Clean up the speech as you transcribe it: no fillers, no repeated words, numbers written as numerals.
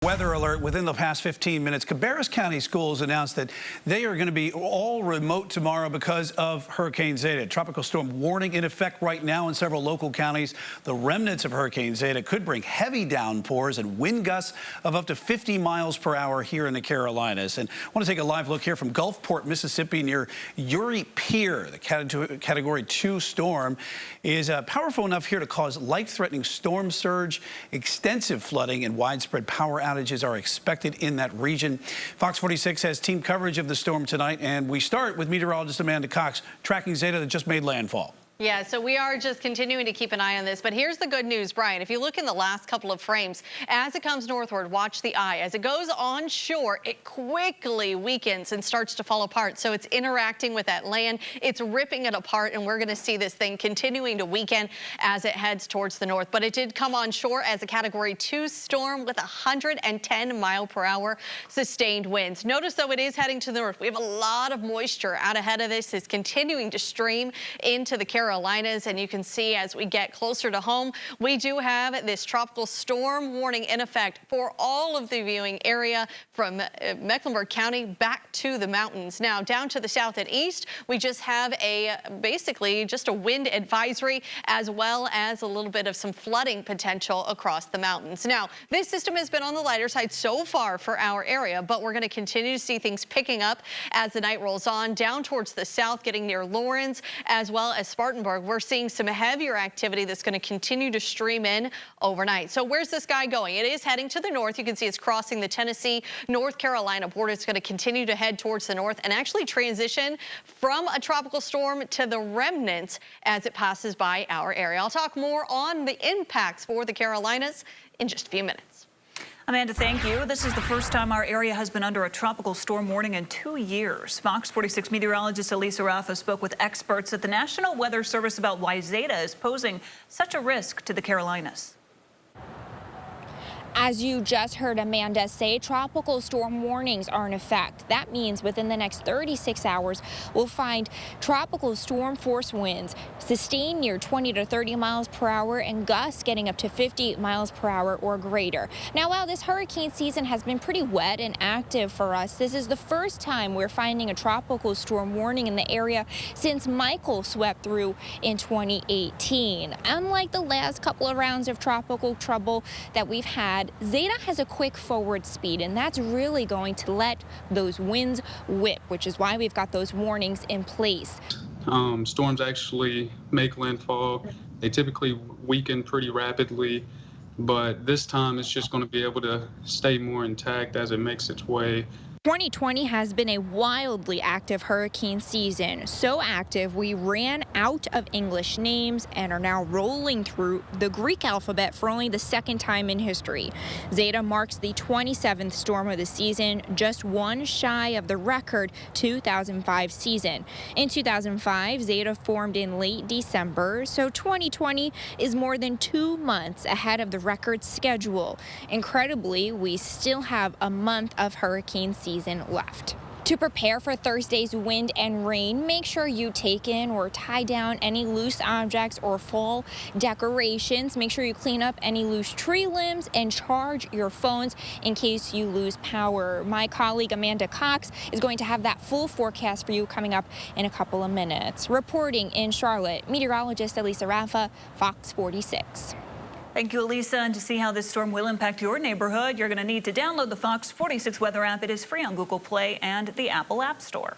Weather alert within the past 15 minutes. Cabarrus County Schools announced that they are going to be all remote tomorrow because of Hurricane Zeta. Tropical storm warning in effect right now in several local counties. The remnants of Hurricane Zeta could bring heavy downpours and wind gusts of up to 50 miles per hour here in the Carolinas. And I want to take a live look here from Gulfport, Mississippi, near Uri Pier. The Category 2 storm is powerful enough here to cause life-threatening storm surge, extensive flooding, and widespread power outages are expected in that region. Fox 46 has team coverage of the storm tonight, and we start with meteorologist Amanda Cox tracking Zeta that just made landfall. Yeah, so we are just continuing to keep an eye on this. But here's the good news, Brian. If you look in the last couple of frames, as it comes northward, watch the eye. As it goes onshore, it quickly weakens and starts to fall apart. So it's interacting with that land. It's ripping it apart, and we're going to see this thing continuing to weaken as it heads towards the north. But it did come onshore as a Category 2 storm with 110-mile-per-hour sustained winds. Notice, though, it is heading to the north. We have a lot of moisture out ahead of this. It's continuing to stream into the Carolinas, and you can see as we get closer to home, we do have this tropical storm warning in effect for all of the viewing area from Mecklenburg County back to the mountains. Now, down to the south and east, we just have basically just a wind advisory, as well as a little bit of some flooding potential across the mountains. Now, this system has been on the lighter side so far for our area, but we're going to continue to see things picking up as the night rolls on down towards the south, getting near Lawrence, as well as Spartanburg. We're seeing some heavier activity that's going to continue to stream in overnight. So where's this guy going? It is heading to the north. You can see it's crossing the Tennessee, North Carolina border. It's going to continue to head towards the north and actually transition from a tropical storm to the remnants as it passes by our area. I'll talk more on the impacts for the Carolinas in just a few minutes. Amanda, thank you. This is the first time our area has been under a tropical storm warning in 2 years. Fox 46 meteorologist Elisa Raffa spoke with experts at the National Weather Service about why Zeta is posing such a risk to the Carolinas. As you just heard Amanda say, tropical storm warnings are in effect. That means within the next 36 hours, we'll find tropical storm force winds sustained near 20 to 30 miles per hour and gusts getting up to 50 miles per hour or greater. Now, while this hurricane season has been pretty wet and active for us, this is the first time we're finding a tropical storm warning in the area since Michael swept through in 2018. Unlike the last couple of rounds of tropical trouble that we've had, Zeta has a quick forward speed, and that's really going to let those winds whip, which is why we've got those warnings in place. Storms actually make landfall. They typically weaken pretty rapidly, but this time it's just going to be able to stay more intact as it makes its way. 2020 has been a wildly active hurricane season. So active, we ran out of English names and are now rolling through the Greek alphabet for only the second time in history. Zeta marks the 27th storm of the season, just one shy of the record 2005 season. In 2005, Zeta formed in late December, so 2020 is more than 2 months ahead of the record schedule. Incredibly, we still have a month of hurricane season left. To prepare for Thursday's wind and rain, make sure you take in or tie down any loose objects or fall decorations. Make sure you clean up any loose tree limbs and charge your phones in case you lose power. My colleague Amanda Cox is going to have that full forecast for you coming up in a couple of minutes. Reporting in Charlotte, meteorologist Elisa Raffa, Fox 46. Thank you, Elisa. And to see how this storm will impact your neighborhood, you're going to need to download the Fox 46 weather app. It is free on Google Play and the Apple App Store.